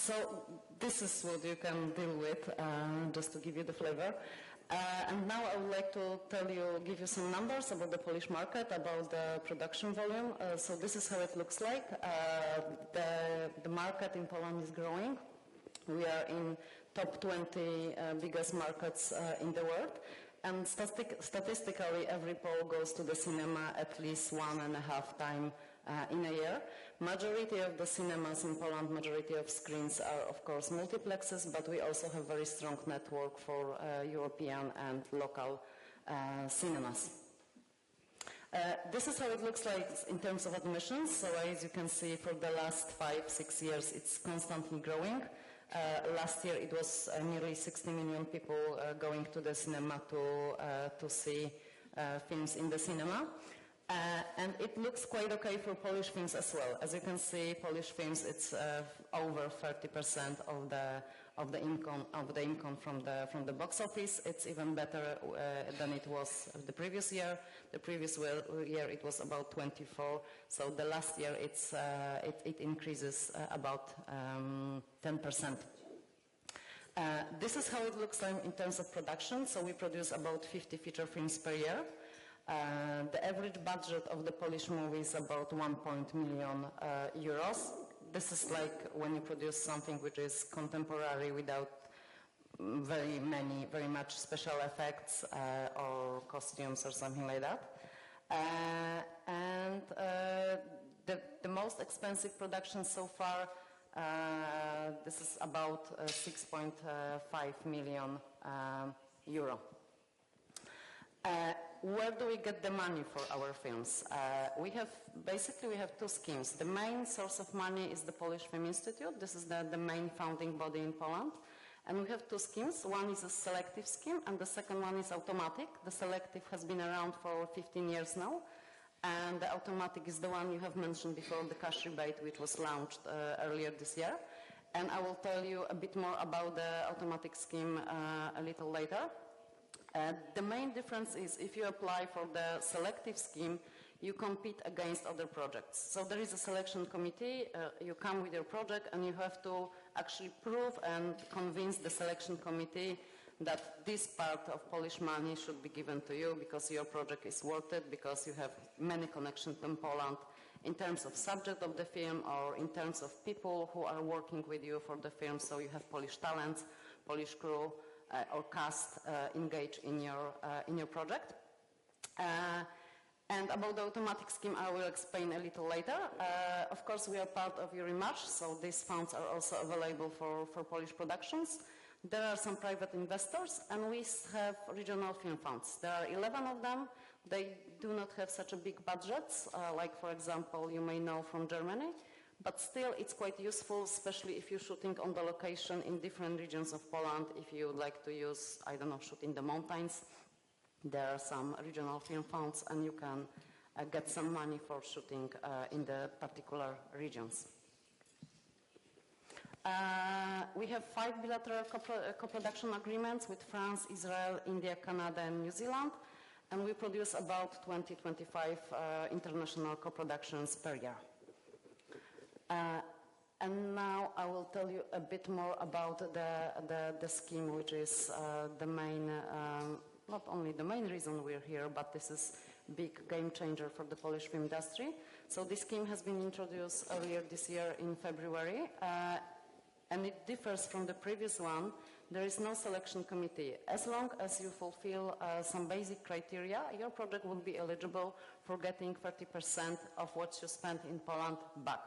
So this is what you can deal with, just to give you the flavor. And now I would like to give you some numbers about the Polish market, about the production volume. So this is how it looks like. The market in Poland is growing. We are in top 20 biggest markets in the world. And statistically, every Pole goes to the cinema at least 1.5 times in a year. Majority of the cinemas in Poland, majority of screens are, of course, multiplexes, but we also have very strong network for European and local cinemas. This is how it looks like in terms of admissions. So as you can see, for the last 5-6 years, it's constantly growing. Last year it was nearly 60 million people going to the cinema to see films in the cinema. And it looks quite okay for Polish films as well. As you can see, Polish films, it's over 30% of the income from the box office. It's even better than it was the previous year. The previous year it was about 24. So the last year it increases about 10%. This is how it looks like in terms of production. So we produce about 50 feature films per year. The average budget of the Polish movie is about 1 million euros. This is like when you produce something which is contemporary without very much special effects or costumes or something like that. The most expensive production so far, this is about 6.5 million euro. Where do we get the money for our films? We have two schemes. The main source of money is the Polish Film Institute. This is the main founding body in Poland. And we have two schemes. One is a selective scheme, and the second one is automatic. The selective has been around for 15 years now. And the automatic is the one you have mentioned before, the cash rebate, which was launched earlier this year. And I will tell you a bit more about the automatic scheme a little later. The main difference is if you apply for the selective scheme, you compete against other projects. So there is a selection committee, you come with your project and you have to actually prove and convince the selection committee that this part of Polish money should be given to you because your project is worth it, because you have many connections in Poland in terms of subject of the film or in terms of people who are working with you for the film. So you have Polish talents, Polish crew, or cast engaged in your project. And about the automatic scheme, I will explain a little later. Of course, we are part of Eurymatch, so these funds are also available for Polish productions. There are some private investors, and we have regional film funds. There are 11 of them. They do not have such a big budgets, like, for example, you may know from Germany. But still, it's quite useful, especially if you're shooting on the location in different regions of Poland. If you would like to use, I don't know, shoot in the mountains, there are some regional film funds, and you can get some money for shooting in the particular regions. We have 5 bilateral co-production agreements with France, Israel, India, Canada, and New Zealand, and we produce about 20-25 international co-productions per year. And now I will tell you a bit more about the scheme, which is the main, not only the main reason we're here, but this is a big game changer for the Polish film industry. So this scheme has been introduced earlier this year in February, and it differs from the previous one. There is no selection committee. As long as you fulfill some basic criteria, your project will be eligible for getting 30% of what you spent in Poland back.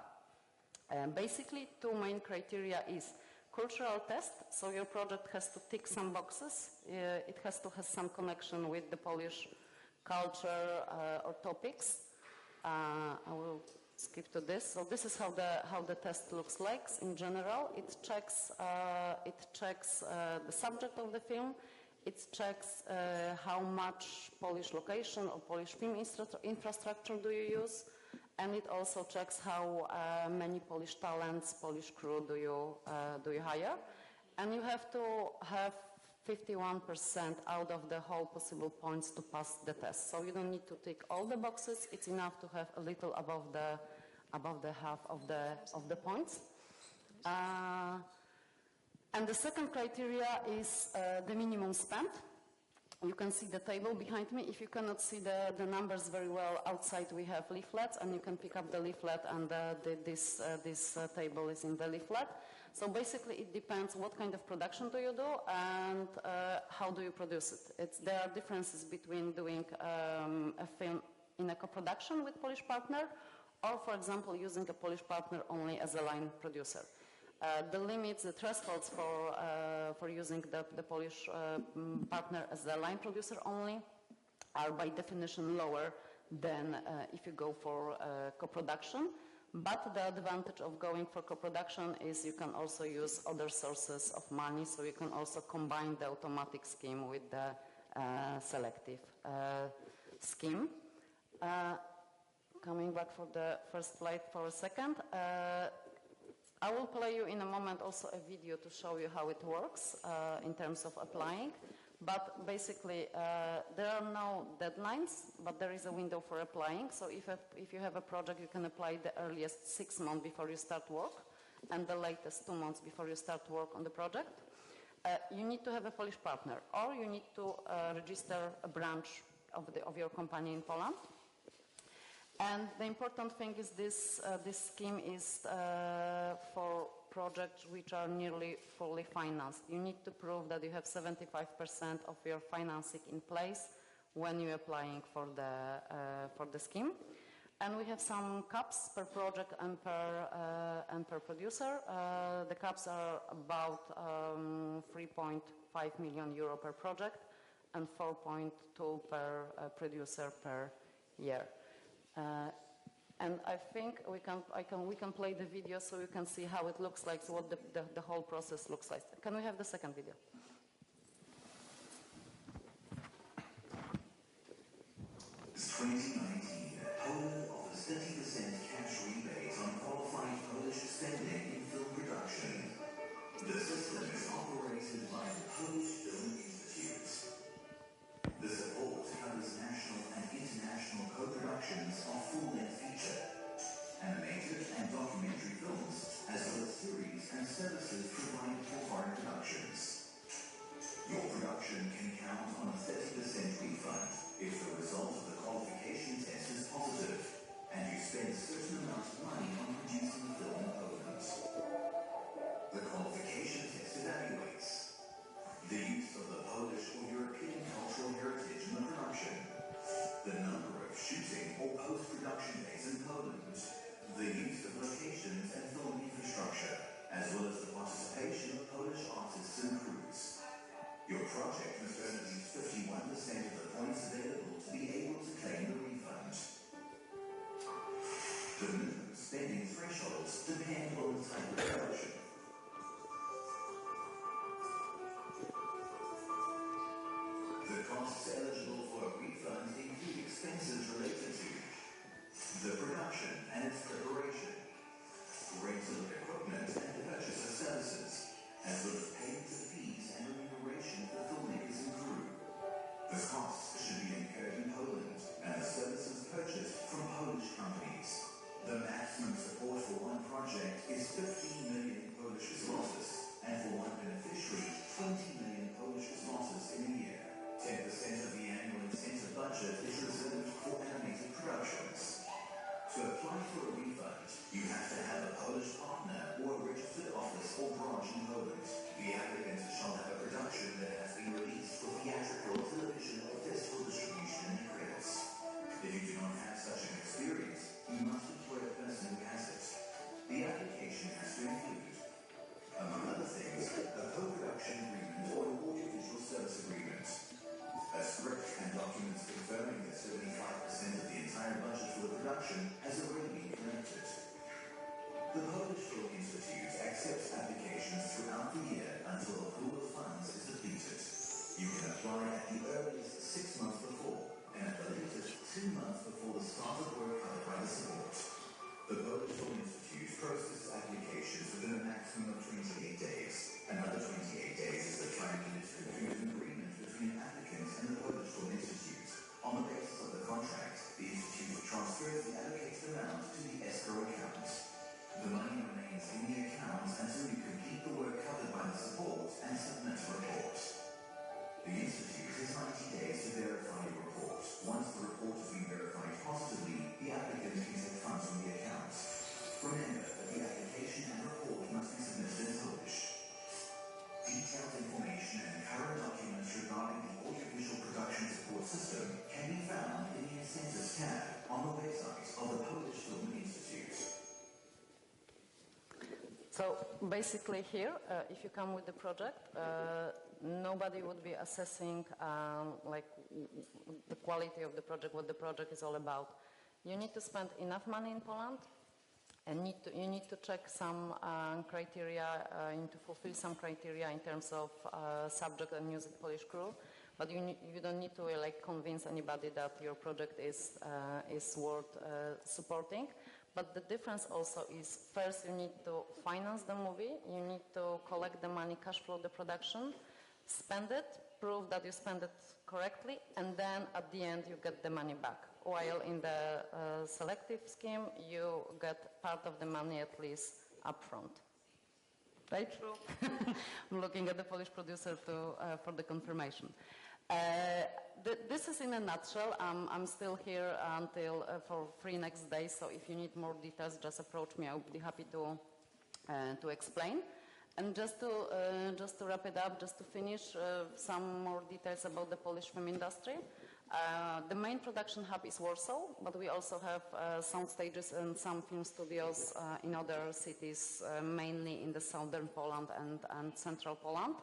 Basically, two main criteria is cultural test, so your project has to tick some boxes. It has to have some connection with the Polish culture or topics. I will skip to this. So this is how the test looks like in general. It checks the subject of the film. It checks how much Polish location or Polish film infrastructure do you use. And it also checks how many Polish talents, Polish crew do you hire. And you have to have 51% out of the whole possible points to pass the test. So you don't need to tick all the boxes. It's enough to have a little above the half of the points. And the second criteria is the minimum spend. You can see the table behind me. If you cannot see the numbers very well, outside we have leaflets, and you can pick up the leaflet, and this table is in the leaflet. So basically it depends what kind of production do you do and how do you produce it. There are differences between doing a film in a co-production with Polish partner, or for example using a Polish partner only as a line producer. The limits, the thresholds for using the Polish partner as a line producer only are by definition lower than if you go for co-production. But the advantage of going for co-production is you can also use other sources of money, so you can also combine the automatic scheme with the selective scheme. Coming back for the first slide for a second. I will play you in a moment also a video to show you how it works in terms of applying. But basically, there are no deadlines, but there is a window for applying. So if you have a project, you can apply the earliest 6 months before you start work, and the latest 2 months before you start work on the project. You need to have a Polish partner, or you need to register a branch of your company in Poland. And the important thing is this scheme is for projects which are nearly fully financed. You need to prove that you have 75% of your financing in place when you're applying for the scheme. And we have some caps per project and per producer. The caps are about 3.5 million euro per project and 4.2 per producer per year. And I think we can play the video so you can see how it looks like, so what the whole process looks like. Can we have the second video? Since 2019, Poland offers 30% cash rebate on qualified Polish spending in film production. The system is operated by the Polish Film Institute. The support covers national and international co-productions of full-length feature, animated and documentary films, as well as series and services provided for foreign productions. Your production can count on a 30% refund if the result of the qualification test is positive and you spend a certain amount of money on producing the film in Poland. The qualification test evaluates the use of the Polish or European cultural heritage in the production, the number of shooting or post-production days in Poland, the use of locations and film infrastructure, as well as the participation of Polish artists and crews. Your project must earn at least 51% of the points available to be able to claim the refund. The minimum spending thresholds depend on the type of production. The costs eligible for a refund include expenses related to the production and its preparation, rental of equipment and the purchase of services, as well as payment of fees and remuneration for filmmakers and crew. The costs should be incurred in Poland and the services purchased from Polish companies. The maximum support for one project is 15 million Polish zlotys, and for one beneficiary, 20 million Polish zlotys in a year. 10% of the annual incentive budget is reserved for animated productions. To apply for a refund, you have to have a Polish partner or a registered office or branch in Poland. The applicant shall have a production that has been released for theatrical, television, or festival distribution in credits. If you do not have such an experience, you must employ a person who has it. The application has to include, among other things, a co-production agreement or an audiovisual service agreement, a script and documents confirming that 75% of the entire budget for the production has already been collected. The Polish Film Institute accepts applications throughout the year until the pool of funds is depleted. You can apply at the earliest 6 months before and at the latest 2 months before the start of work covered by the support. The Polish Film Institute processes applications within a maximum of 28 days. Another 28 days is the time needed to conclude an agreement between applicants and the Polish Film Institute. On the basis of the contract, the Institute transfers the allocated amount to the escrow account. The money remains remains in the accounts until you complete the work covered by the support and submit a report. The Institute has 90 days to verify your report. Once the report has been verified positively, the applicant can take funds from the accounts. Remember that the application and report must be submitted in Polish. Detailed information and current documents regarding the audiovisual production support system can be found in the Incentives tab on the website of the Polish Film Institute. So basically here, if you come with the project, nobody would be assessing like the quality of the project, what the project is all about. You need to spend enough money in Poland, and you need to check some criteria, you need to fulfill some criteria in terms of subject and music Polish crew, but you don't need to like convince anybody that your project is worth supporting. But the difference also is, first you need to finance the movie, you need to collect the money, cash flow the production, spend it, prove that you spend it correctly, and then at the end you get the money back. While in the selective scheme, you get part of the money at least upfront. Right? True. I'm looking at the Polish producer for the confirmation. This is in a nutshell. I'm still here until for 3 next days, so if you need more details, just approach me. I would be happy to explain. And just to wrap it up, just to finish, some more details about the Polish film industry. The main production hub is Warsaw, but we also have sound stages and some film studios in other cities, mainly in the southern Poland and central Poland.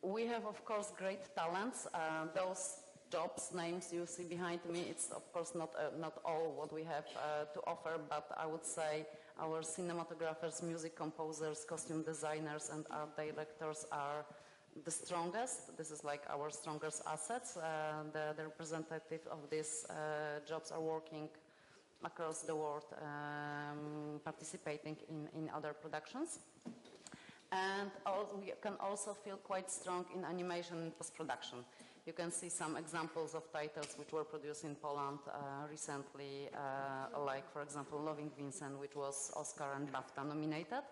We have, of course, great talents. Those jobs, names you see behind me, it's of course not all what we have to offer, but I would say our cinematographers, music composers, costume designers, and art directors are the strongest. This is like our strongest assets. The representative of these jobs are working across the world, participating in other productions. And we can also feel quite strong in animation and post-production. You can see some examples of titles which were produced in Poland recently, like, for example, Loving Vincent, which was Oscar and BAFTA nominated.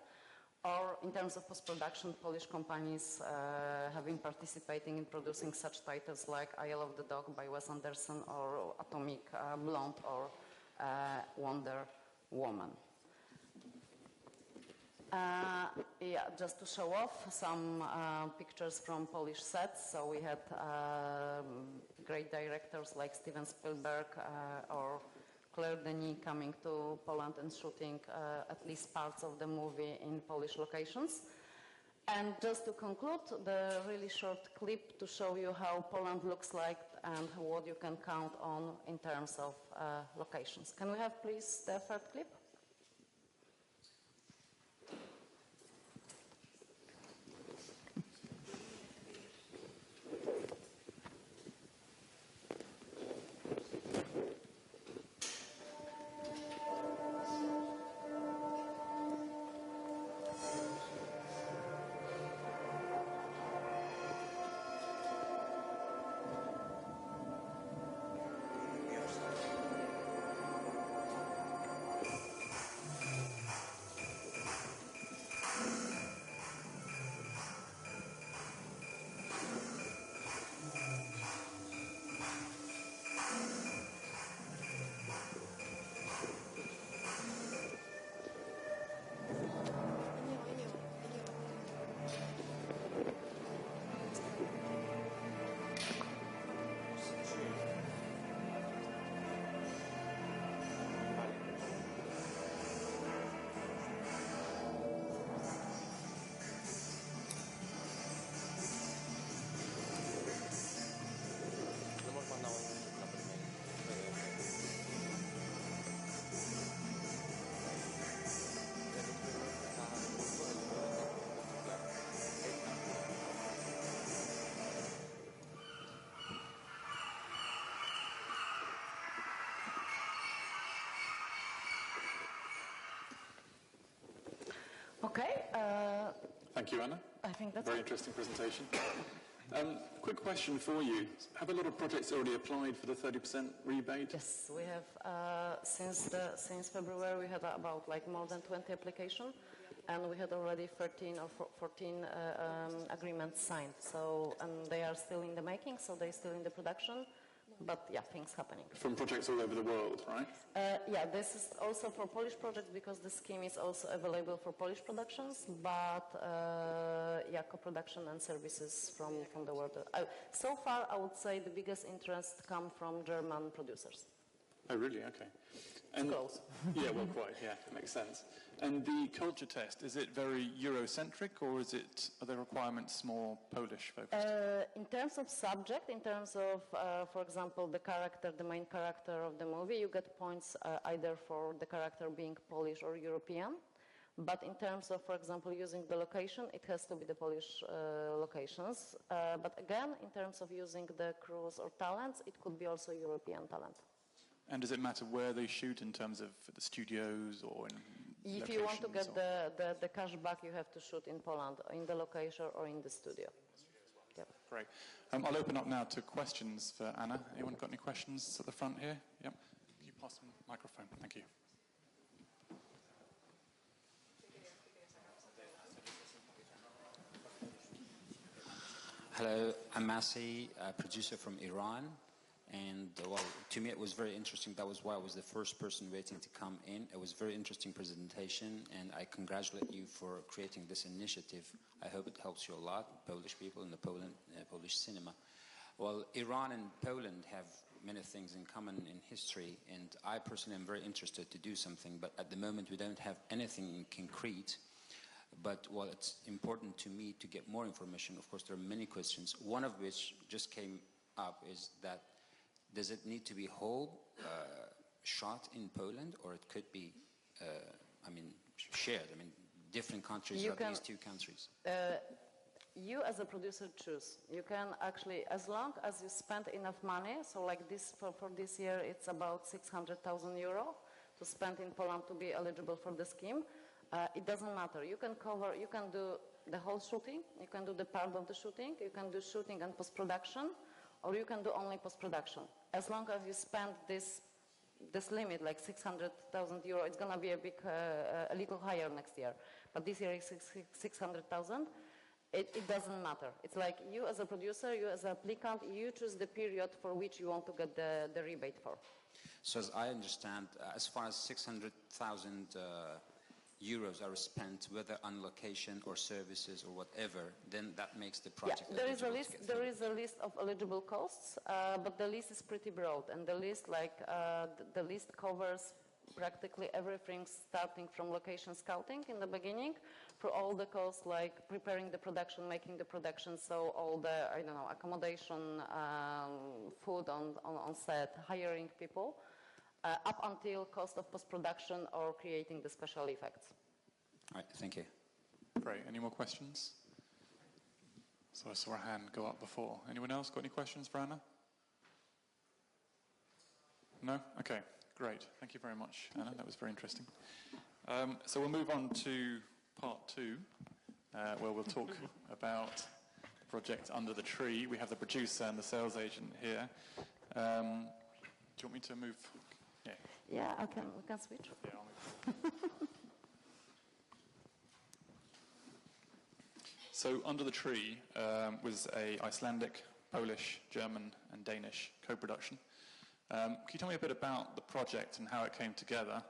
Or in terms of post-production, Polish companies have been participating in producing such titles like Isle of the Dog by Wes Anderson, or Atomic Blonde, or Wonder Woman. Yeah, just to show off some pictures from Polish sets. So we had great directors like Steven Spielberg or Claire Denis coming to Poland and shooting at least parts of the movie in Polish locations. And just to conclude, the really short clip to show you how Poland looks like and what you can count on in terms of locations. Can we have, please, the third clip? Okay. Thank you, Anna. I think that's very interesting presentation. Quick question for you. Have a lot of projects already applied for the 30% rebate? Yes, we have, since February, we had about like more than 20 applications, and we had already 13 or 14 agreements signed. So, and they are still in the making, so they're still in the production. But yeah, things happening. From projects all over the world, right? Yeah, this is also for Polish projects because the scheme is also available for Polish productions, but yeah, co-production and services from the world. So far, I would say the biggest interest come from German producers. Oh, really? Okay. And close. Yeah, well, quite. Yeah, it makes sense. And the culture test, is it very Eurocentric, or are the requirements more Polish focused? In terms of subject, in terms of, for example, the main character of the movie, you get points either for the character being Polish or European. But in terms of, for example, using the location, it has to be the Polish locations. But again, in terms of using the crews or talents, it could be also European talent. And does it matter where they shoot in terms of the studios or in If you want to get the cash back, you have to shoot in Poland, in the location or in the studio. Yep. Great. I'll open up now to questions for Anna. Anyone got any questions at the front here? Yep. Can you pass the microphone? Thank you. Hello, I'm Marcin, a producer from Iran. And well, to me it was very interesting. That was why I was the first person waiting to come in. It was a very interesting presentation, and I congratulate you for creating this initiative. I hope it helps you a lot, Polish people in the Polish cinema. Well, Iran and Poland have many things in common in history, and I personally am very interested to do something, but at the moment we don't have anything in concrete. But well, it's important to me to get more information. Of course, there are many questions, one of which just came up is that does it need to be whole shot in Poland, or it could be, shared? I mean, different countries, or at least two countries. You as a producer choose. You can actually, as long as you spend enough money, so like this, for this year, it's about 600,000 euro to spend in Poland to be eligible for the scheme. It doesn't matter. You can do the whole shooting, you can do the part of the shooting, you can do shooting and post-production, or you can do only post-production. As long as you spend this limit, like 600,000 euro, it's going to be a little higher next year. But this year is 600,000. It doesn't matter. It's like you as a producer, you as an applicant, you choose the period for which you want to get the rebate for. So as I understand, as far as 600,000 euros are spent, whether on location or services or whatever, then that makes the project. Yeah, there is a list of eligible costs, but the list is pretty broad, and the list covers practically everything, starting from location scouting in the beginning, for all the costs like preparing the production, making the production, so all the accommodation, food on set, hiring people. Up until cost of post-production or creating the special effects. All right, thank you. Great. Any more questions? So I saw a hand go up before. Anyone else got any questions for Anna? No? Okay, great. Thank you very much, Anna. That was very interesting. So we'll move on to part 2, where we'll talk about the project Under the Tree. We have the producer and the sales agent here. Do you want me to move? Yeah, we can switch. Yeah, I'll move. So Under the Tree was a Icelandic, Polish, German and Danish co-production. Can you tell me a bit about the project and how it came together?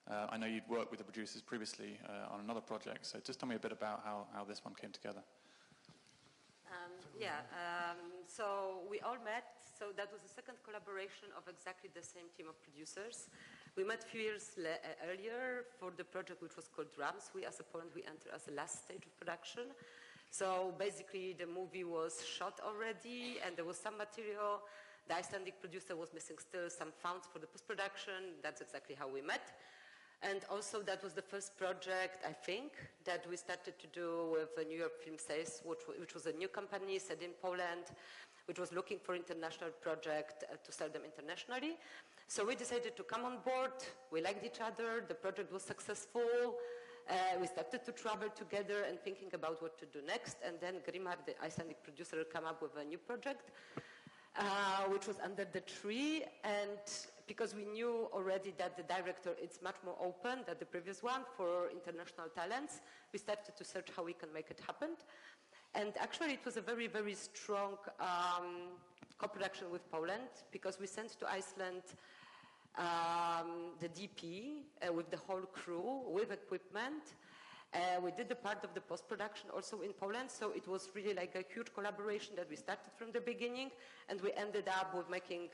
I know you'd worked with the producers previously on another project, so just tell me a bit about how this one came together. So we all met, so that was the second collaboration of exactly the same team of producers. We met a few years earlier for the project which was called Drums. We as a Poland, we entered as the last stage of production. So basically the movie was shot already and there was some material. The Icelandic producer was missing still some funds for the post-production. That's exactly how we met. And also that was the first project, I think, that we started to do with New York Film Sales, which was a new company set in Poland, which was looking for international project to sell them internationally. So we decided to come on board. We liked each other. The project was successful. We started to travel together and thinking about what to do next. And then Gunnar, the Icelandic producer, came up with a new project, which was Under the Tree. And because we knew already that the director is much more open than the previous one for international talents, we started to search how we can make it happen. And actually, it was a very, very strong co-production with Poland, because we sent to Iceland the DP with the whole crew, with equipment. We did the part of the post-production also in Poland, so it was really like a huge collaboration that we started from the beginning, and we ended up with making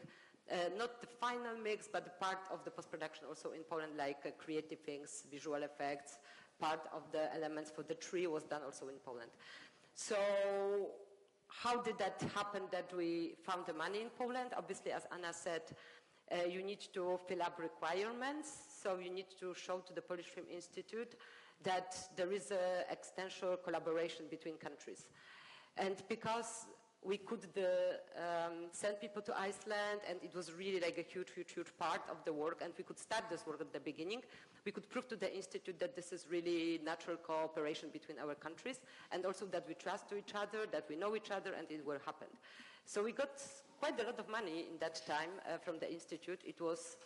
not the final mix, but the part of the post-production also in Poland, like creative things, visual effects, part of the elements for the tree was done also in Poland. So how did that happen that we found the money in Poland? Obviously, as Anna said, you need to fill up requirements, so you need to show to the Polish Film Institute that there is an extensive collaboration between countries. And because we could send people to Iceland, and it was really like a huge, huge, huge part of the work, and we could start this work at the beginning, we could prove to the Institute that this is really natural cooperation between our countries, and also that we trust to each other, that we know each other, and it will happen. So we got quite a lot of money in that time from the Institute. It was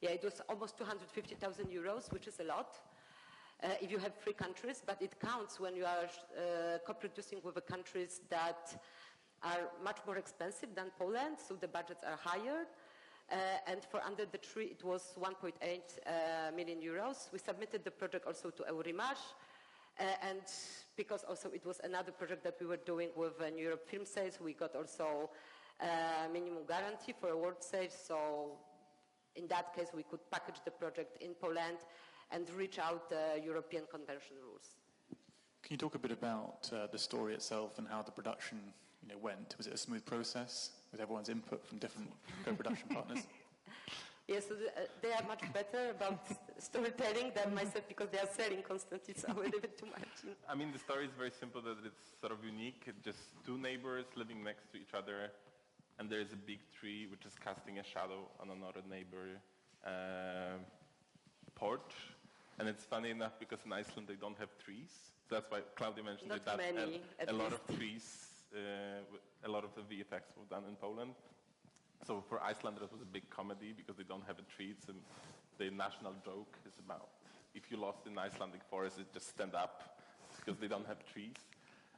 it was almost 250,000 euros, which is a lot. If you have 3 countries, but it counts when you are co-producing with the countries that are much more expensive than Poland, so the budgets are higher. And for Under the Tree, it was 1.8 million euros. We submitted the project also to Eurimage, and because also it was another project that we were doing with New Europe Film Sales, we got also minimum guarantee for award sales. So in that case, we could package the project in Poland and reach out the European convention rules. Can you talk a bit about the story itself and how the production went? Was it a smooth process with everyone's input from different co-production partners? Yes, so they are much better about storytelling than myself, because they are selling constantly, so I will leave it to Marcin. I mean, the story is very simple, that it's sort of unique. It's just 2 neighbors living next to each other, and there's a big tree which is casting a shadow on another neighbor porch. And it's funny enough, because in Iceland they don't have trees. So that's why Klaudia mentioned Not that many, a lot of trees, a lot of the VFX were done in Poland. So for Icelanders it was a big comedy, because they don't have a tree. And the national joke is about, if you lost in Icelandic forest, it just stand up, because they don't have trees.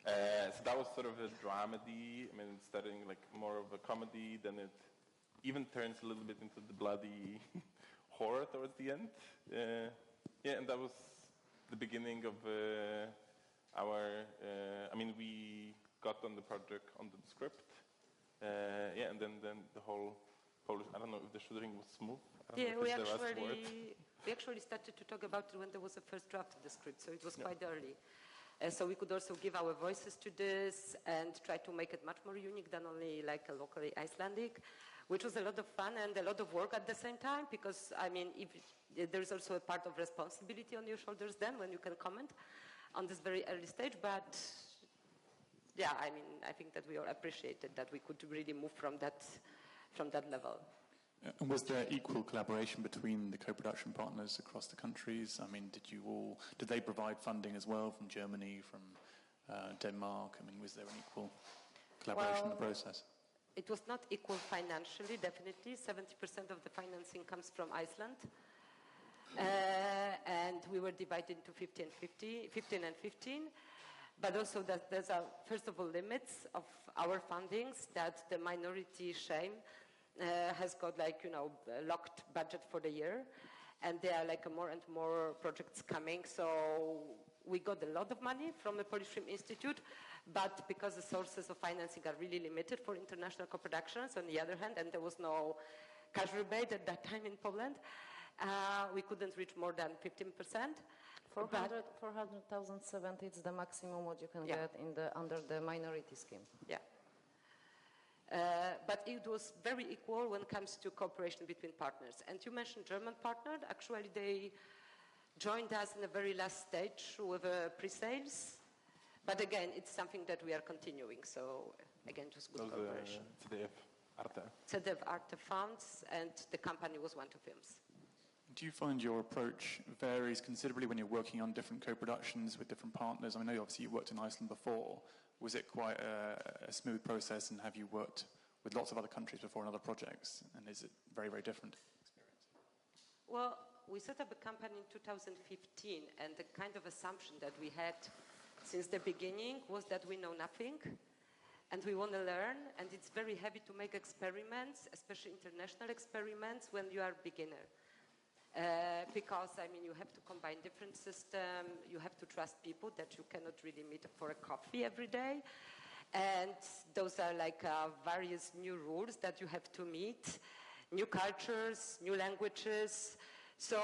So that was sort of a dramedy. I mean, it's starting like more of a comedy, then it even turns a little bit into the bloody horror towards the end. Yeah, and that was the beginning of we got on the project, on the script. And then the whole Polish, I don't know if the shooting was smooth. We actually started to talk about it when there was a first draft of the script, so it was quite early. So we could also give our voices to this and try to make it much more unique than only like a locally Icelandic, which was a lot of fun and a lot of work at the same time, because, I mean, there's also a part of responsibility on your shoulders then when you can comment on this very early stage. But, yeah, I mean, I think that we all appreciated that we could really move from that level. And was there equal collaboration between the co-production partners across the countries? I mean, did they provide funding as well from Germany, from Denmark? I mean, was there an equal collaboration in the process? It was not equal financially, definitely. 70% of the financing comes from Iceland. And we were divided into 15 and 15. But also that there's first of all, limits of our fundings, that the minority shame has got a locked budget for the year. And there are more and more projects coming. So we got a lot of money from the Polish Film Institute, but because the sources of financing are really limited for international co-productions, on the other hand, and there was no cash rebate at that time in Poland, we couldn't reach more than 15%. 400,070 is the maximum what you can get under the minority scheme. Yeah. But it was very equal when it comes to cooperation between partners. And you mentioned German partner. Actually, they joined us in the very last stage with pre-sales. But again, it's something that we are continuing. So again, just good cooperation. TDF. Arte. ZDF Arte Funds, and the company was One to Films. Do you find your approach varies considerably when you're working on different co-productions with different partners? I know obviously you worked in Iceland before. Was it quite a smooth process, and have you worked with lots of other countries before on other projects? And is it very, very different experience? Well, we set up a company in 2015, and the kind of assumption that we had since the beginning was that we know nothing, and we want to learn, and it's very heavy to make experiments, especially international experiments, when you are a beginner. Because, I mean, you have to combine different systems, you have to trust people that you cannot really meet for a coffee every day. And those are like various new rules that you have to meet, new cultures, new languages. So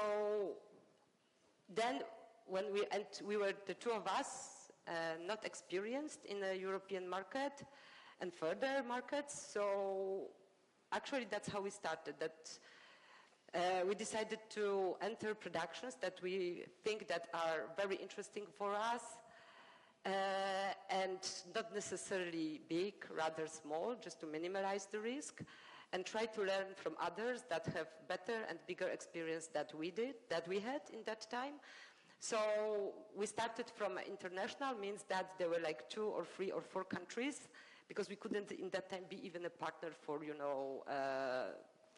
then when we were the two of us, not experienced in the European market and further markets. So actually that's how we started. We decided to enter productions that we think that are very interesting for us, and not necessarily big, rather small, just to minimize the risk, and try to learn from others that have better and bigger experience that we had in that time. So we started from international, means that there were like 2 or 3 or 4 countries, because we couldn't in that time be even a partner for,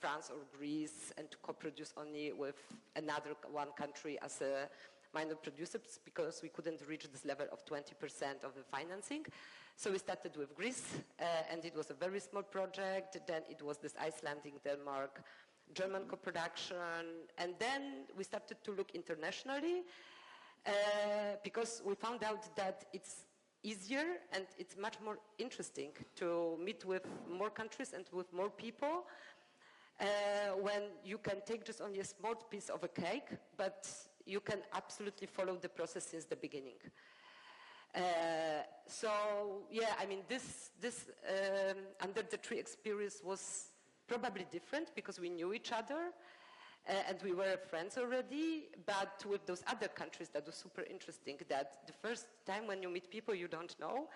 France or Greece, and to co-produce only with another one country as a minor producer, because we couldn't reach this level of 20% of the financing. So we started with Greece, and it was a very small project. Then it was this Icelandic, Denmark, German co-production. And then we started to look internationally, because we found out that it's easier and it's much more interesting to meet with more countries and with more people, when you can take just only a small piece of a cake, but you can absolutely follow the process since the beginning. So yeah, I mean, this Under the Tree experience was probably different because we knew each other, and we were friends already. But with those other countries, that was super interesting. That the first time when you meet people you don't know,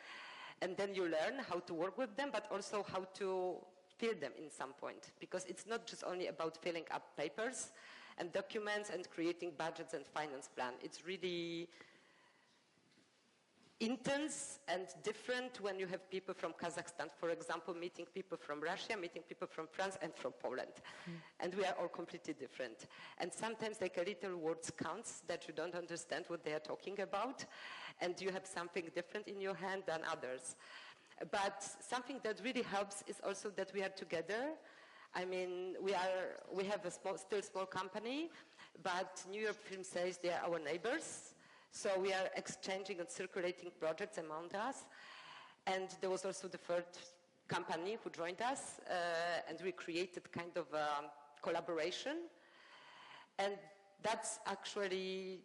and then you learn how to work with them, but also how to fill them in some point, because it's not just only about filling up papers and documents and creating budgets and finance plan. It's really intense and different when you have people from Kazakhstan, for example, meeting people from Russia, meeting people from France and from Poland. And we are all completely different. And sometimes like a little words counts that you don't understand what they are talking about, and you have something different in your hand than others. But something that really helps is also that we are together. I mean, we have a still small company, but New York Film says they are our neighbors. So we are exchanging and circulating projects among us. And there was also the third company who joined us, and we created kind of a collaboration. And that's actually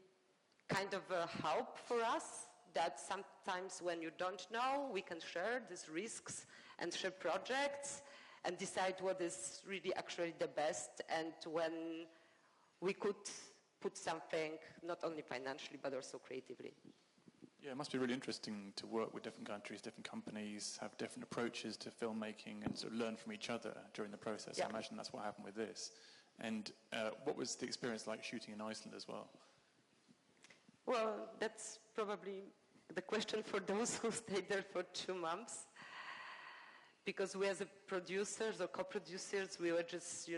kind of a help for us, that sometimes when you don't know, we can share these risks and share projects and decide what is really actually the best, and when we could put something not only financially but also creatively. Yeah, it must be really interesting to work with different countries, different companies, have different approaches to filmmaking and sort of learn from each other during the process. Yeah. I imagine that's what happened with this. And what was the experience like shooting in Iceland as well? Well, that's probably the question for those who stayed there for 2 months. Because we as producers or co-producers, we were just,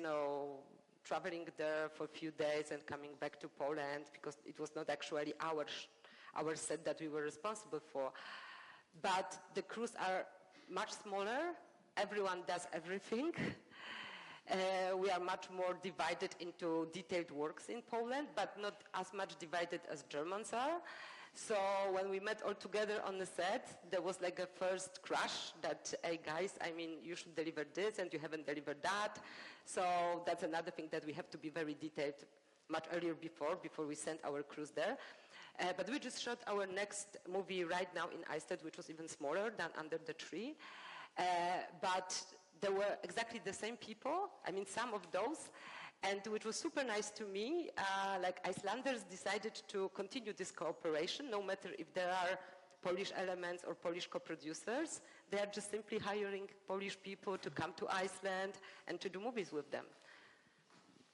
traveling there for a few days and coming back to Poland, because it was not actually our set that we were responsible for. But the crews are much smaller. Everyone does everything. We are much more divided into detailed works in Poland, but not as much divided as Germans are. So when we met all together on the set, there was like a first crash that, hey guys, I mean, you should deliver this and you haven't delivered that. So that's another thing, that we have to be very detailed much earlier before we send our crews there. But we just shot our next movie right now in Iceland, which was even smaller than Under the Tree. But there were exactly the same people, I mean, some of those. And which was super nice to me, like Icelanders decided to continue this cooperation, no matter if there are Polish elements or Polish co-producers. They are just simply hiring Polish people to come to Iceland and to do movies with them.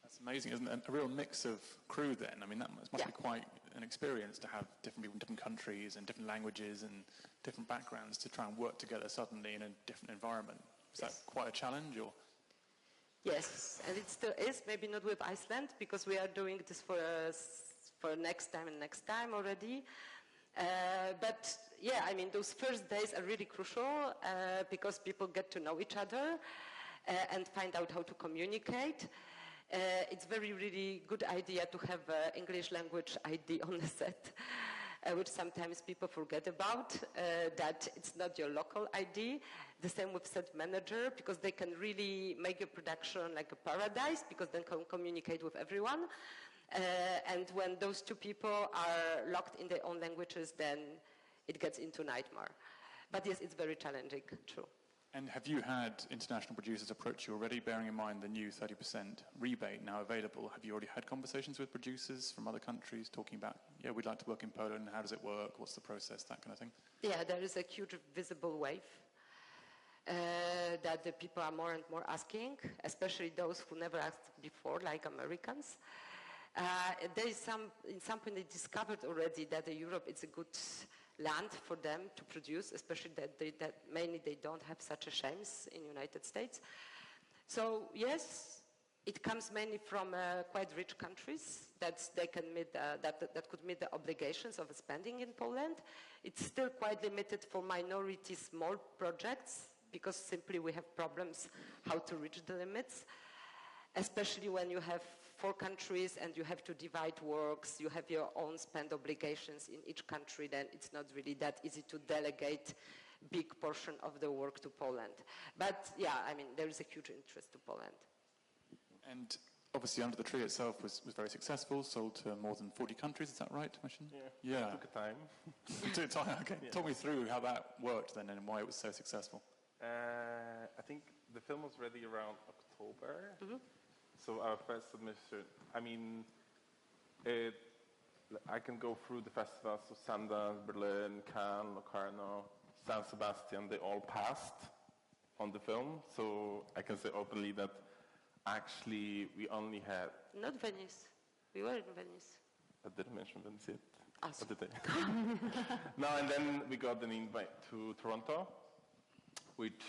That's amazing, isn't it? A real mix of crew then. I mean, that must be quite an experience to have different people in different countries and different languages and different backgrounds to try and work together suddenly in a different environment. Is that quite a challenge, or? Yes, and it still is, maybe not with Iceland, because we are doing this for next time already. But yeah, I mean, those first days are really crucial because people get to know each other and find out how to communicate. It's really good idea to have English language ID on the set, which sometimes people forget about, that it's not your local ID. The same with set manager, because they can really make your production like a paradise, because they can communicate with everyone. And when those two people are locked in their own languages, then it gets into nightmare. But yes, it's very challenging, true. And have you had international producers approach you already, bearing in mind the new 30% rebate now available? Have you already had conversations with producers from other countries talking about, yeah, we'd like to work in Poland, how does it work, what's the process, that kind of thing? Yeah, there is a huge visible wave that the people are more and more asking, especially those who never asked before, like Americans. There is in some point they discovered already that Europe is a good land for them to produce, especially that mainly they don't have such a shames in United States. So yes, it comes mainly from quite rich countries that they can meet that could meet the obligations of spending in Poland. It's still quite limited for minority small projects because simply we have problems how to reach the limits, especially when you have 4 countries and you have to divide works, you have your own spend obligations in each country, then it's not really that easy to delegate big portion of the work to Poland. But yeah, I mean, there is a huge interest to Poland. And obviously Under the Tree itself was very successful, sold to more than 40 countries, is that right, Marcin? Yeah. It took time. It took time, okay. Yeah. Talk me through how that worked then and why it was so successful. I think the film was ready around October. Mm-hmm. So our first submission, I mean, I can go through the festivals, so Sundance, Berlin, Cannes, Locarno, San Sebastian, they all passed on the film. So I can say openly that actually we only had... Not Venice. We were in Venice. I didn't mention Venice yet. So. Did I? No, and then we got an invite to Toronto, which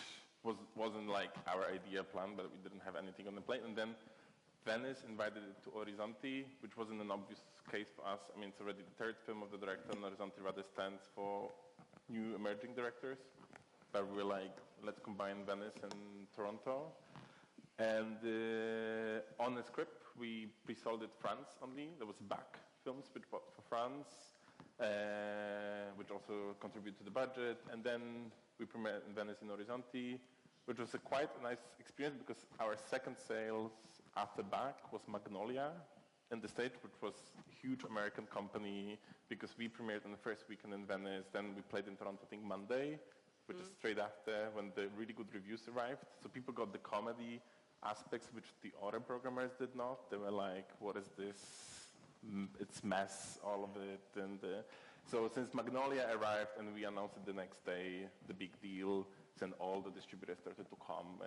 wasn't like our idea plan, but we didn't have anything on the plate. And then Venice invited it to Orizzonti, which wasn't an obvious case for us. I mean, it's already the 3rd film of the director, and Orizzonti rather stands for new emerging directors. But we were like, let's combine Venice and Toronto. And on the script, we pre-sold it France only. There was back films which bought for France, which also contributed to the budget. And then we premiered in Venice in Orizzonti, which was a quite nice experience because our second sales after back was Magnolia in the States, which was a huge American company because we premiered in the first weekend in Venice. Then we played in Toronto, I think, Monday, which is straight after when the really good reviews arrived. So people got the comedy aspects which the other programmers did not. They were like, what is this? It's mess, all of it. And so since Magnolia arrived and we announced it the next day, the big deal, then all the distributors started to come.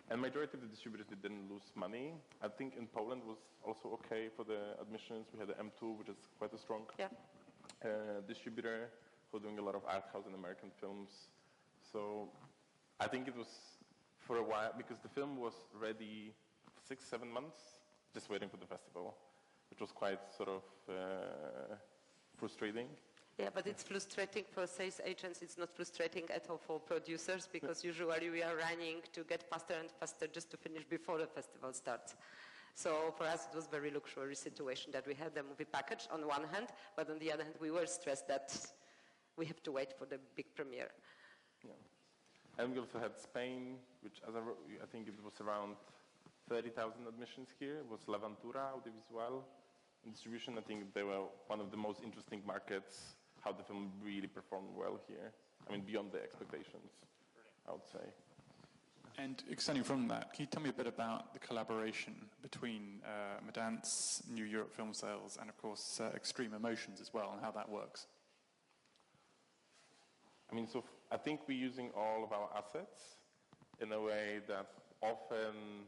And majority of the distributors, they didn't lose money. I think in Poland was also okay for the admissions. We had the M2, which is quite a strong distributor for doing a lot of art house and American films. So I think it was for a while, because the film was ready 6-7 months, just waiting for the festival, which was quite sort of frustrating. Yeah, but it's frustrating for sales agents. It's not frustrating at all for producers because usually we are running to get faster and faster just to finish before the festival starts. So for us, it was a very luxury situation that we had the movie package on one hand, but on the other hand, we were stressed that we have to wait for the big premiere. Yeah. And we also had Spain, which I think it was around 30,000 admissions here. It was L'Aventura Audiovisual. In distribution, I think they were one of the most interesting markets, how the film really performed well here. I mean, beyond the expectations, I would say. And extending from that, can you tell me a bit about the collaboration between Madants, New Europe Film Sales, and of course Extreme Emotions as well, and how that works? I mean, so I think we're using all of our assets in a way that often,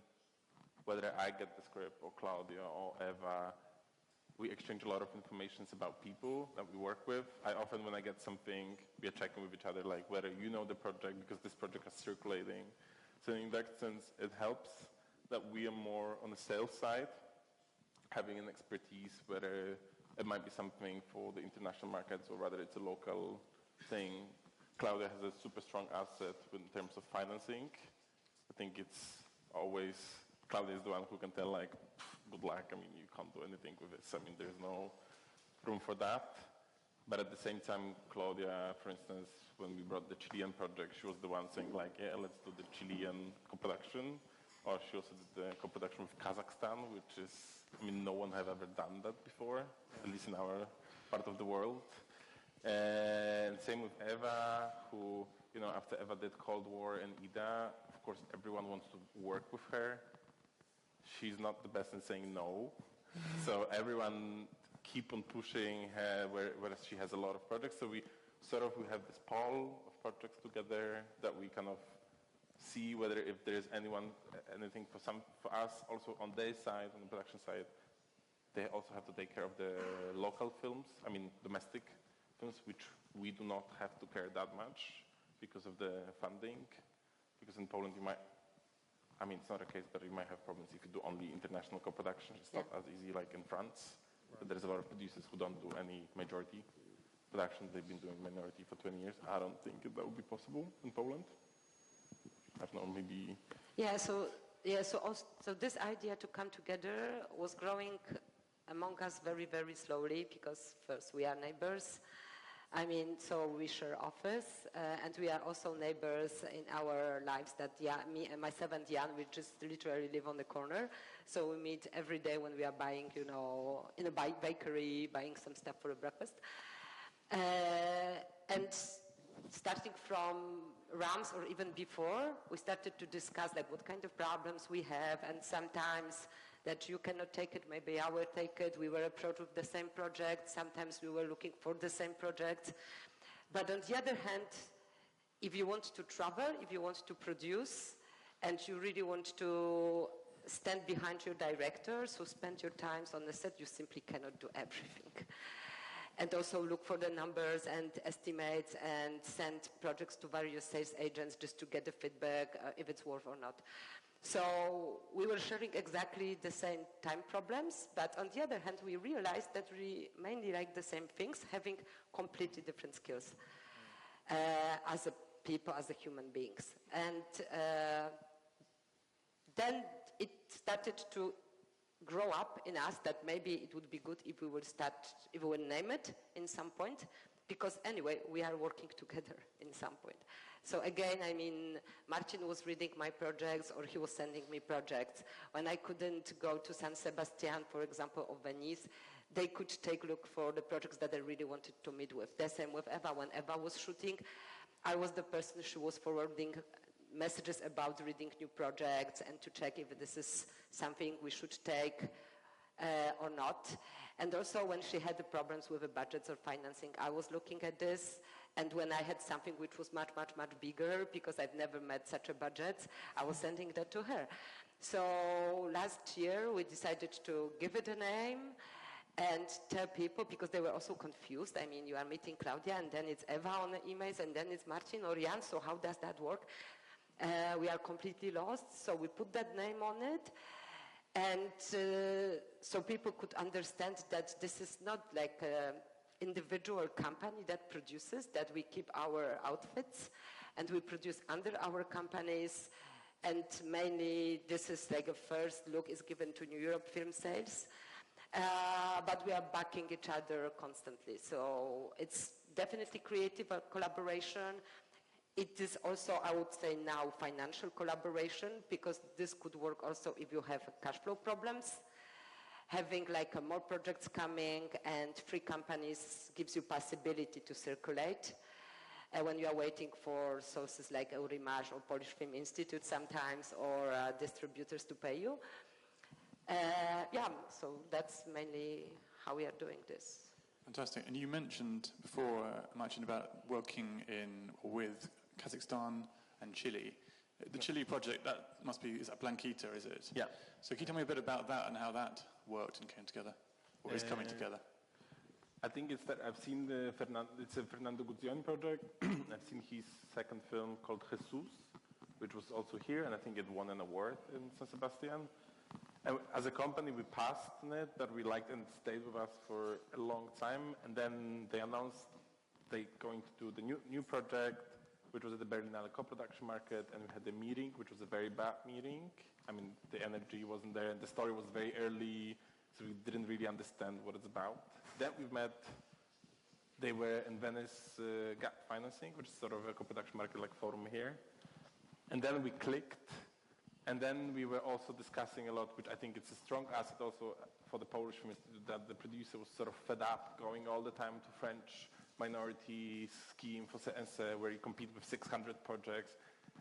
whether I get the script or Klaudia or Eva, we exchange a lot of information about people that we work with. I often, when I get something, we are checking with each other, like whether you know the project, because this project is circulating. So in that sense, it helps that we are more on the sales side, having an expertise, whether it might be something for the international markets or whether it's a local thing. Klaudia has a super strong asset in terms of financing. I think it's always, Klaudia is the one who can tell, like, good luck, I mean, you can't do anything with this. I mean, there's no room for that. But at the same time, Klaudia, for instance, when we brought the Chilean project, she was the one saying, like, yeah, let's do the Chilean co-production. Or she also did the co-production with Kazakhstan, which is, I mean, no one have ever done that before, at least in our part of the world. And same with Eva, who, you know, after Eva did Cold War and Ida, of course, everyone wants to work with her. She's not the best in saying no. So everyone keep on pushing her, whereas she has a lot of projects. So we have this pool of projects together that we kind of see whether if there's anything for us also on their side, on the production side. They also have to take care of the local films, I mean domestic films, which we do not have to care that much because of the funding. Because in Poland you might, I mean it's not a case, but you might have problems if you do only international co-production. It's not as easy like in France. But there's a lot of producers who don't do any majority production. They've been doing minority for 20 years. I don't think that would be possible in Poland. I don't know, maybe... So this idea to come together was growing among us very, very slowly because first we are neighbors. I mean, so we share office and we are also neighbors in our lives that me and myself and Jan, we just literally live on the corner. So we meet every day when we are buying, you know, in a bakery, buying some stuff for a breakfast. And starting from Rams or even before, we started to discuss like what kind of problems we have, and sometimes that you cannot take it, maybe I will take it. We were approached with the same project. Sometimes we were looking for the same project. But on the other hand, if you want to travel, if you want to produce, and you really want to stand behind your directors who spend your time on the set, you simply cannot do everything. And also look for the numbers and estimates and send projects to various sales agents just to get the feedback if it's worth or not. So we were sharing exactly the same time problems, but on the other hand, we realized that we mainly like the same things, having completely different skills as a people, as a human beings. And then it started to grow up in us that maybe it would be good if we would name it in some point, because anyway, we are working together in some point. So again, I mean, Marcin was reading my projects or he was sending me projects. When I couldn't go to San Sebastian, for example, or Venice, they could take a look for the projects that they really wanted to meet with. The same with Eva. When Eva was shooting, I was the person she was forwarding messages about reading new projects and to check if this is something we should take or not. And also when she had the problems with the budgets or financing, I was looking at this, and when I had something which was much, much, much bigger, because I've never met such a budget, I was sending that to her. So last year we decided to give it a name and tell people, because they were also confused. I mean, you are meeting Klaudia and then it's Eva on the emails and then it's Marcin or Jan, so how does that work? We are completely lost, so we put that name on it. And so people could understand that this is not like an individual company that produces, that we keep our outfits and we produce under our companies. And mainly this is like a first look is given to New Europe film sales. But we are backing each other constantly. So it's definitely creative collaboration. It is also, I would say now, financial collaboration, because this could work also if you have cash flow problems. Having like more projects coming and free companies gives you possibility to circulate. When you are waiting for sources like Eurimage or Polish Film Institute sometimes, or distributors to pay you. So that's mainly how we are doing this. Fantastic. And you mentioned before, Marcin, about working with Kazakhstan and Chile. The Chile project, that must be, is that Blanquita, is it? Yeah. So can you tell me a bit about that and how that worked and came together, or is coming together? I think it's that I've seen it's a Fernando Guzioni project. I've seen his second film called Jesus, which was also here, and I think it won an award in San Sebastian. And as a company, we passed on it, but we liked and stayed with us for a long time. And then they announced they're going to do the new project, which was at the Berlinale co-production market, and we had a meeting, which was a very bad meeting. I mean, the energy wasn't there, and the story was very early, so we didn't really understand what it's about. Then we met, they were in Venice Gap Financing, which is sort of a co-production market like Forum here. And then we clicked, and then we were also discussing a lot, which I think it's a strong asset also for the Polish film Institute, that the producer was sort of fed up going all the time to French minority scheme for where you compete with 600 projects.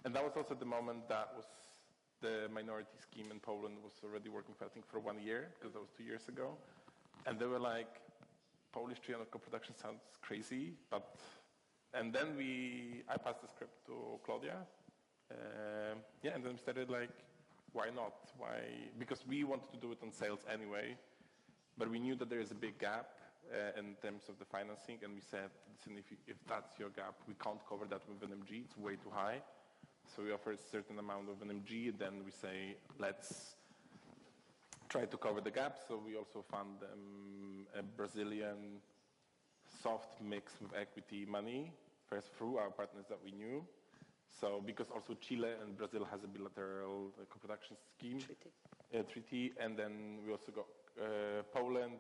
And that was also the moment that was the minority scheme in Poland was already working for, I think, for 1 year, because that was 2 years ago. And they were like, Polish triangle co-production sounds crazy, but, and then I passed the script to Klaudia. And then we started like, why not? Because we wanted to do it on sales anyway, but we knew that there is a big gap in terms of the financing, and we said, listen, if that's your gap, we can't cover that with an MG, it's way too high. So we offer a certain amount of an MG, then we say, let's try to cover the gap. So we also fund a Brazilian soft mix with equity money, first through our partners that we knew. So because also Chile and Brazil has a bilateral co-production scheme, treaty, and then we also got Poland.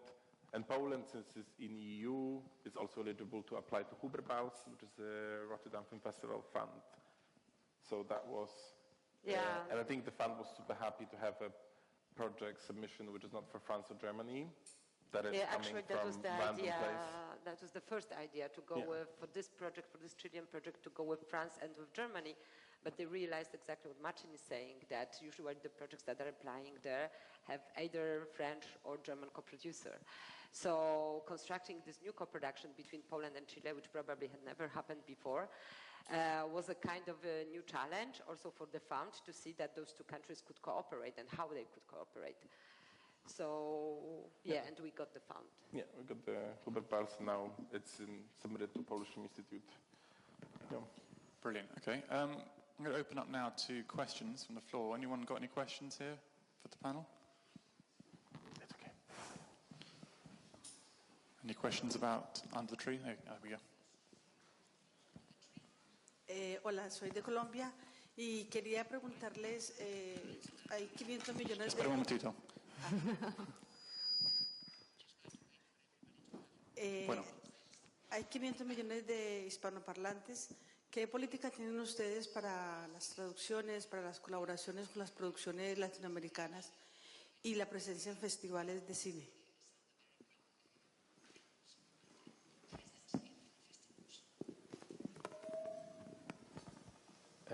And Poland, since it's in EU, is also eligible to apply to Huberbaus, which is a Rotterdam Film Festival fund. So that was, and I think the fund was super happy to have a project submission which is not for France or Germany. That is actually, that was the idea. Place. That was the first idea to go with for this project, for this Chilean project, to go with France and with Germany. But they realized exactly what Marcin is saying, that usually the projects that are applying there have either French or German co-producer. So constructing this new co-production between Poland and Chile, which probably had never happened before, was a kind of a new challenge also for the fund to see that those two countries could cooperate and how they could cooperate. So, and we got the fund. Yeah, we got the Huberbaus now. It's submitted to Polish Film Institute. Yeah. Brilliant. Okay. I'm going to open up now to questions from the floor. Anyone got any questions here for the panel? It's okay. Any questions about Under the Tree? There we go. Hola, soy de Colombia y quería preguntarles, hay 500 millones Espera un momentito. Bueno. Hay 500 millones de hispanoparlantes. ¿Qué política tienen ustedes para las traducciones, para las colaboraciones con las producciones latinoamericanas y la presencia en festivales de cine?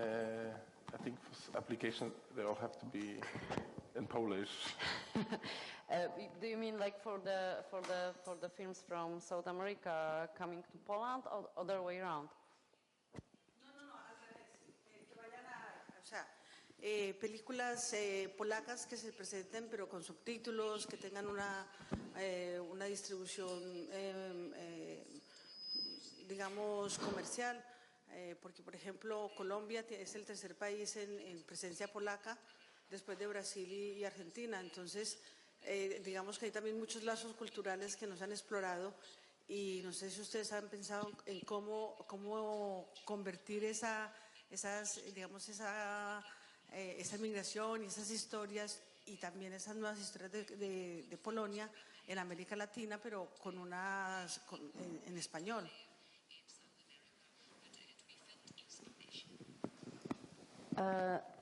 I think for applications, they all have to be in Polish. Do you mean like for the films from South America coming to Poland, or other way around? No, al revés. Que vayan o sea, películas polacas que se presenten pero con subtítulos, que tengan una distribución, digamos, comercial. Porque, por ejemplo, Colombia es el tercer país en presencia polaca, después de Brasil y Argentina. Entonces, digamos que hay también muchos lazos culturales que nos han explorado y no sé si ustedes han pensado en cómo convertir esa migración y esas historias y también esas nuevas historias de Polonia en América Latina, pero en español.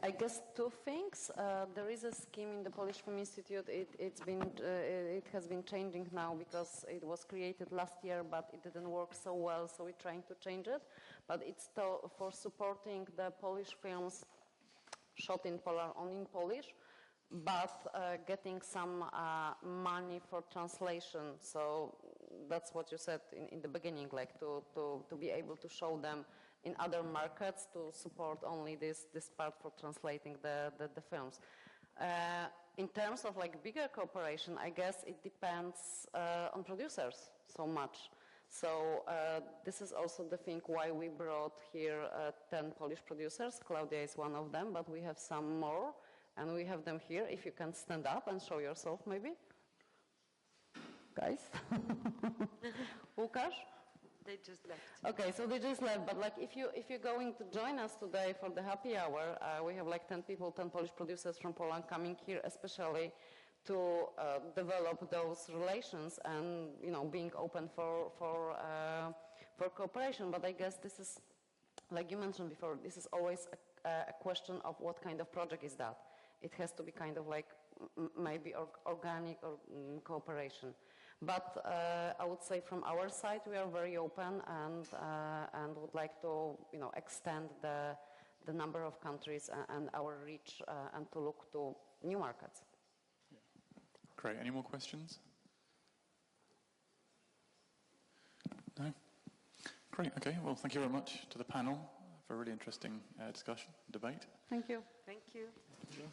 I guess two things. There is a scheme in the Polish Film Institute. It has been changing now because it was created last year, but it didn't work so well. So we're trying to change it. But it's for supporting the Polish films shot in Poland, only in Polish, but getting some money for translation. So that's what you said in the beginning, like to be able to show them in other markets, to support only this part for translating the films. In terms of like bigger cooperation, I guess it depends on producers so much. So this is also the thing why we brought here 10 Polish producers. Klaudia is one of them, but we have some more, and we have them here. If you can stand up and show yourself, maybe. Guys? Łuczaj? They just left. Okay, so they just left, but like if you're going to join us today for the happy hour, we have like 10 people, 10 Polish producers from Poland coming here especially to develop those relations and, you know, being open for cooperation. But I guess this is, like you mentioned before, this is always a question of what kind of project is that. It has to be kind of like maybe organic or cooperation. But I would say from our side we are very open and would like to, you know, extend the number of countries and our reach and to look to new markets. Great. Any more questions? No? Great. Okay. Well, thank you very much to the panel for a really interesting discussion, debate. Thank you. Thank you. Yeah.